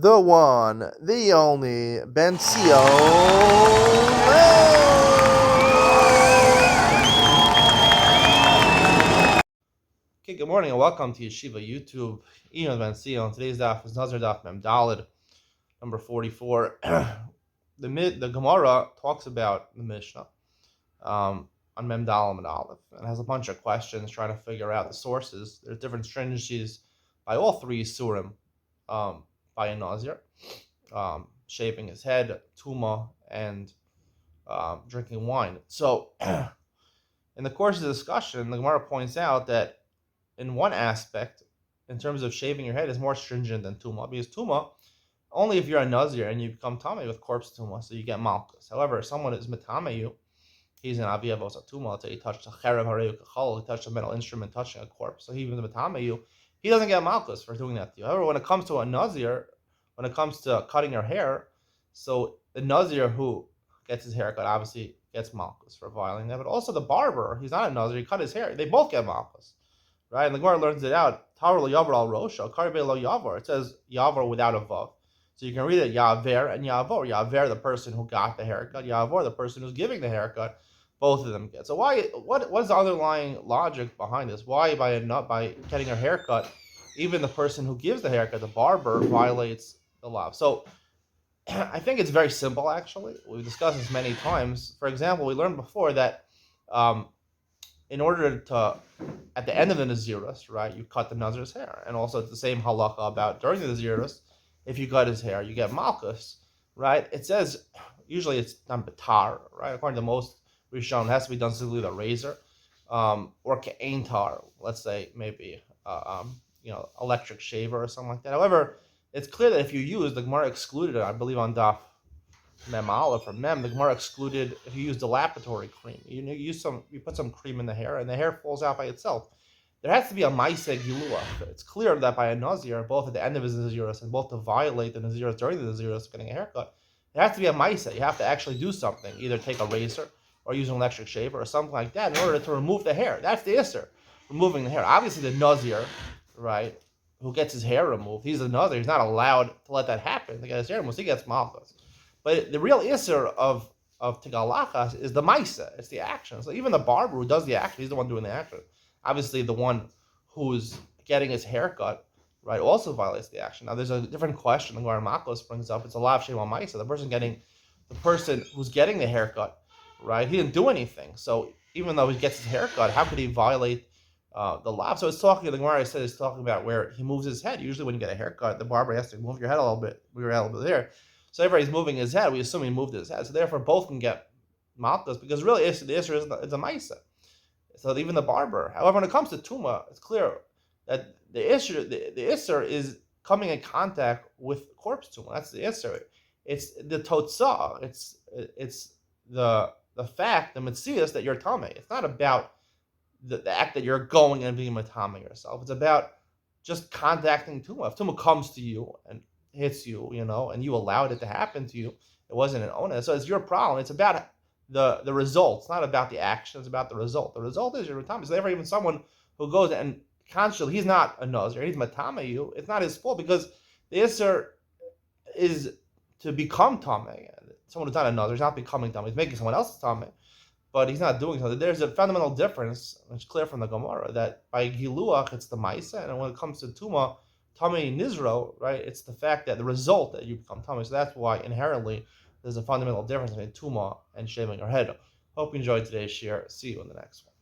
the one, the only Benzion. Okay, good morning and welcome to Yeshiva YouTube. Iyun Benzion. Today's daf is Nazir daf Mem Daled, number 44. The Gemara talks about the Mishnah on Mem Daled and Aleph, and has a bunch of questions trying to figure out the sources. There's different stringencies by all three surim. By a Nazir, shaving his head, tuma, and drinking wine. So, in the course of the discussion, the Gemara points out that in one aspect, in terms of shaving your head, is more stringent than tuma, because tuma, only if you're a Nazir and you become tame with corpse tuma, so you get malchus. However, if someone is metame you, he's an aviyavos tuma. Let's say he touched a cherev hareu kachol, he touched a metal instrument touching a corpse, so he even metame you. He doesn't get malchus for doing that to you. However, when it comes to a Nazir, when it comes to cutting your hair, so the Nazir who gets his hair cut obviously gets malchus for violating that, but also the barber, he's not a Nazir, he cut his hair, they both get malchus, right? And the Gemara learns it out. Tar lo yavar al rosha, karbe lo yavar. It says yavar without a vav, so you can read it yaver and yavor. Yaver, the person who got the haircut; yavor, the person who's giving the haircut. Both of them get. So why? What is the underlying logic behind this? Why by getting a haircut, even the person who gives the haircut, the barber, violates the law? So I think it's very simple. Actually, we've discussed this many times. For example, we learned before that in order to, at the end of the Nazirus, right, you cut the Nazir's hair, and also it's the same halakha about during the Nazirus, if you cut his hair, you get malchus, right? It says usually it's done batar, right? According to most Rishon, it has to be done simply with a razor, or ke'ain tar, let's say maybe electric shaver or something like that. However, it's clear that if you use, the Gemara excluded it, I believe on daf Mem Aleph or Mem, the Gemara excluded if you use dilapidatory cream. You put some cream in the hair and the hair falls out by itself. There has to be a ma'aseh gilua. It's clear that by a Nazir, both at the end of his Nazirus and both to violate the Nazirus during the Nazirus getting a haircut, there has to be a ma'aseh. You have to actually do something, either take a razor or use an electric shaver or something like that in order to remove the hair. That's the isser, removing the hair. Obviously, the Nazir, right, who gets his hair removed, he's a Nazir. He's not allowed to let that happen. To get his hair removed, so he gets malchus. But the real isser of tigalachas is the maisa. It's the action. So even the barber who does the action, he's the one doing the action. Obviously, the one who's getting his hair cut, right, also violates the action. Now, there's a different question the Gemara Makos brings up. It's a lav shem al maisa. The person who's getting the haircut, right, he didn't do anything. So even though he gets his haircut, how could he violate the lav? So it's talking, the Gemara said it's talking about where he moves his head. Usually when you get a haircut, the barber has to move your head a little bit, there. So everybody's moving his head. We assume he moved his head. So therefore both can get malchus, because really the issue is a maisa. So even the barber. However, when it comes to tuma, it's clear that the issue is coming in contact with corpse tuma. That's the issue. It's the totzah. It's the fact, the mitzias, that you're tame. It's not about the act that you're going and being matame yourself. It's about just contacting tuma. If tuma comes to you and hits you, and you allowed it to happen to you, it wasn't an onus. So it's your problem. It's about the result. It's not about the action. It's about the result. The result is your matame. So therefore, even someone who goes and consciously, he's not a Nazir, he's matame you, it's not his fault, because the isser is to become tame. Someone who's not a Nazir is not becoming tame. He's making someone else tame, but he's not doing something. There's a fundamental difference, it's clear from the Gemara, that by giluach it's the maisa, and when it comes to tuma, tame nizro, right, it's the fact that the result that you become tame. So that's why inherently there's a fundamental difference between tuma and shaving your head. Hope you enjoyed today's share. See you in the next one.